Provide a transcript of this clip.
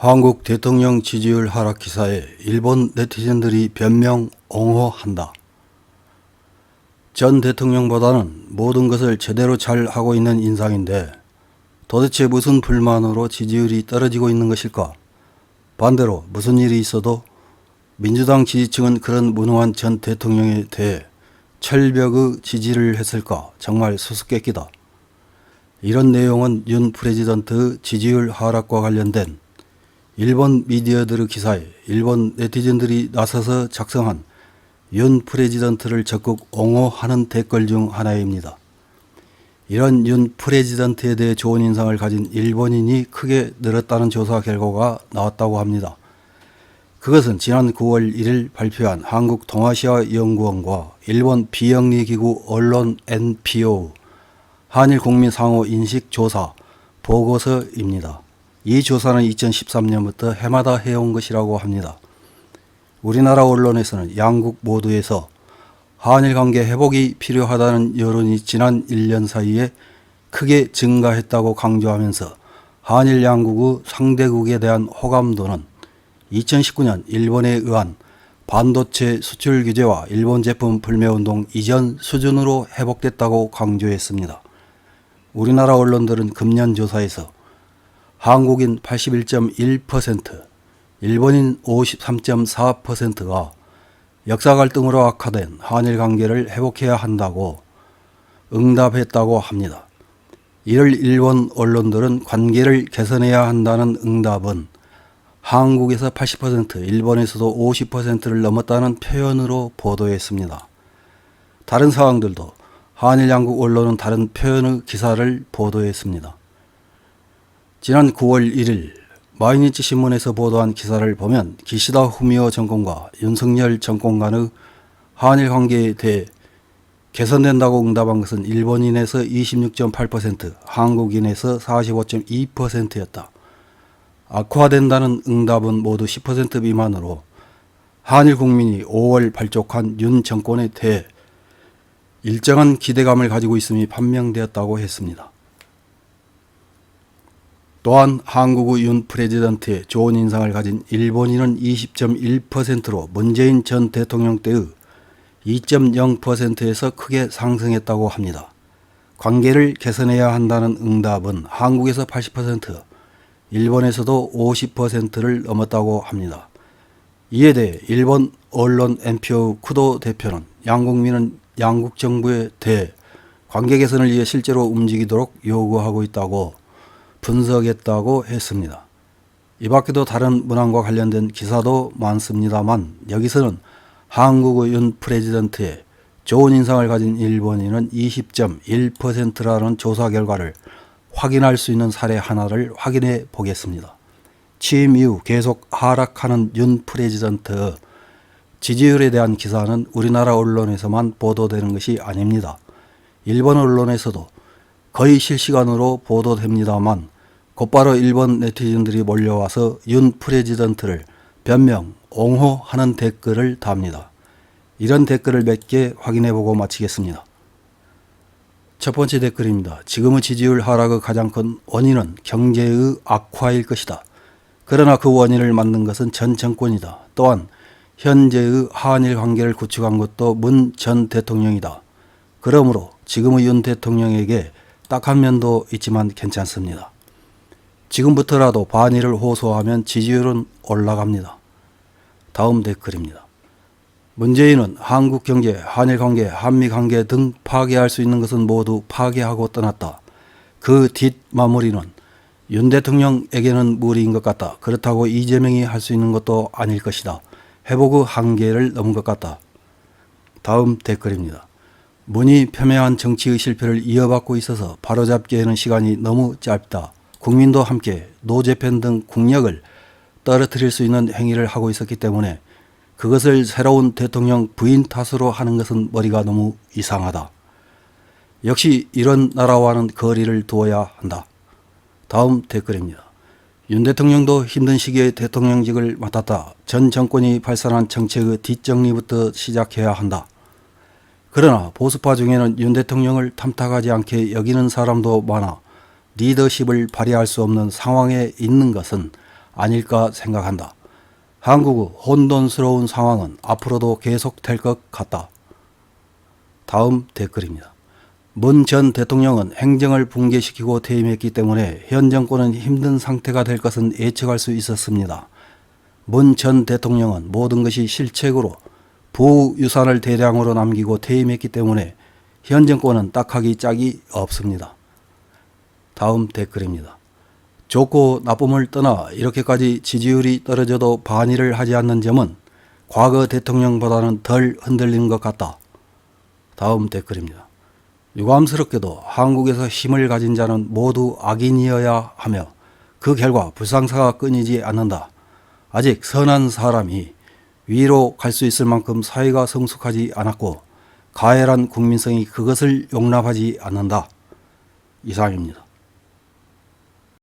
한국 대통령 지지율 하락 기사에 일본 네티즌들이 변명 옹호한다. 전 대통령보다는 모든 것을 제대로 잘 하고 있는 인상인데 도대체 무슨 불만으로 지지율이 떨어지고 있는 것일까? 반대로 무슨 일이 있어도 민주당 지지층은 그런 무능한 전 대통령에 대해 철벽의 지지를 했을까? 정말 수수께끼다. 이런 내용은 윤 프레지던트의 지지율 하락과 관련된 일본 미디어들의 기사에 일본 네티즌들이 나서서 작성한 윤 프레지던트를 적극 옹호하는 댓글 중 하나입니다. 이런 윤 프레지던트에 대해 좋은 인상을 가진 일본인이 크게 늘었다는 조사 결과가 나왔다고 합니다. 그것은 지난 9월 1일 발표한 한국동아시아연구원과 일본 비영리기구 언론 NPO 한일 국민 상호 인식 조사 보고서입니다. 이 조사는 2013년부터 해마다 해온 것이라고 합니다. 우리나라 언론에서는 양국 모두에서 한일 관계 회복이 필요하다는 여론이 지난 1년 사이에 크게 증가했다고 강조하면서 한일 양국의 상대국에 대한 호감도는 2019년 일본에 의한 반도체 수출 규제와 일본 제품 불매운동 이전 수준으로 회복됐다고 강조했습니다. 우리나라 언론들은 금년 조사에서 한국인 81.1%, 일본인 53.4%가 역사 갈등으로 악화된 한일 관계를 회복해야 한다고 응답했다고 합니다. 이를 일본 언론들은 관계를 개선해야 한다는 응답은 한국에서 80%, 일본에서도 50%를 넘었다는 표현으로 보도했습니다. 다른 사항들도 한일 양국 언론은 다른 표현의 기사를 보도했습니다. 지난 9월 1일 마이니치 신문에서 보도한 기사를 보면 기시다 후미오 정권과 윤석열 정권 간의 한일 관계에 대해 개선된다고 응답한 것은 일본인에서 26.8%, 한국인에서 45.2%였다. 악화된다는 응답은 모두 10% 미만으로 한일 국민이 5월 발족한 윤 정권에 대해 일정한 기대감을 가지고 있음이 판명되었다고 했습니다. 또한 한국의 윤 프레지던트에 좋은 인상을 가진 일본인은 20.1%로 문재인 전 대통령 때의 2.0%에서 크게 상승했다고 합니다. 관계를 개선해야 한다는 응답은 한국에서 80%, 일본에서도 50%를 넘었다고 합니다. 이에 대해 일본 언론 NPO 쿠도 대표는 양국민은 양국 정부에 대해 관계 개선을 위해 실제로 움직이도록 요구하고 있다고 분석했다고 했습니다. 이 밖에도 다른 문항과 관련된 기사도 많습니다만 여기서는 한국의 윤 프레지던트에 좋은 인상을 가진 일본인은 20.1%라는 조사 결과를 확인할 수 있는 사례 하나를 확인해 보겠습니다. 취임 이후 계속 하락하는 윤 프레지던트 지지율에 대한 기사는 우리나라 언론에서만 보도되는 것이 아닙니다. 일본 언론에서도 거의 실시간으로 보도됩니다만 곧바로 일본 네티즌들이 몰려와서 윤 프레지던트를 변명, 옹호하는 댓글을 답니다. 이런 댓글을 몇 개 확인해보고 마치겠습니다. 첫 번째 댓글입니다. 지금의 지지율 하락의 가장 큰 원인은 경제의 악화일 것이다. 그러나 그 원인을 만든 것은 전 정권이다. 또한 현재의 한일 관계를 구축한 것도 문 전 대통령이다. 그러므로 지금의 윤 대통령에게 딱한 면도 있지만 괜찮습니다. 지금부터라도 반일을 호소하면 지지율은 올라갑니다. 다음 댓글입니다. 문재인은 한국 경제, 한일 관계, 한미 관계 등 파괴할 수 있는 것은 모두 파괴하고 떠났다. 그 뒷마무리는 윤 대통령에게는 무리인 것 같다. 그렇다고 이재명이 할 수 있는 것도 아닐 것이다. 회복의 한계를 넘은 것 같다. 다음 댓글입니다. 문이 폄훼한 정치의 실패를 이어받고 있어서 바로잡기에는 시간이 너무 짧다. 국민도 함께 노재팬 등 국력을 떨어뜨릴 수 있는 행위를 하고 있었기 때문에 그것을 새로운 대통령 부인 탓으로 하는 것은 머리가 너무 이상하다. 역시 이런 나라와는 거리를 두어야 한다. 다음 댓글입니다. 윤 대통령도 힘든 시기에 대통령직을 맡았다. 전 정권이 발산한 정책의 뒷정리부터 시작해야 한다. 그러나 보수파 중에는 윤 대통령을 탐탁하지 않게 여기는 사람도 많아 리더십을 발휘할 수 없는 상황에 있는 것은 아닐까 생각한다. 한국의 혼돈스러운 상황은 앞으로도 계속될 것 같다. 다음 댓글입니다. 문 전 대통령은 행정을 붕괴시키고 퇴임했기 때문에 현 정권은 힘든 상태가 될 것은 예측할 수 있었습니다. 문 전 대통령은 모든 것이 실책으로 부유산을 대량으로 남기고 퇴임했기 때문에 현 정권은 딱하기 짝이 없습니다. 다음 댓글입니다. 좋고 나쁨을 떠나 이렇게까지 지지율이 떨어져도 반의를 하지 않는 점은 과거 대통령보다는 덜 흔들리는 것 같다. 다음 댓글입니다. 유감스럽게도 한국에서 힘을 가진 자는 모두 악인이어야 하며 그 결과 불상사가 끊이지 않는다. 아직 선한 사람이 위로 갈 수 있을 만큼 사회가 성숙하지 않았고 가열한 국민성이 그것을 용납하지 않는다. 이상입니다.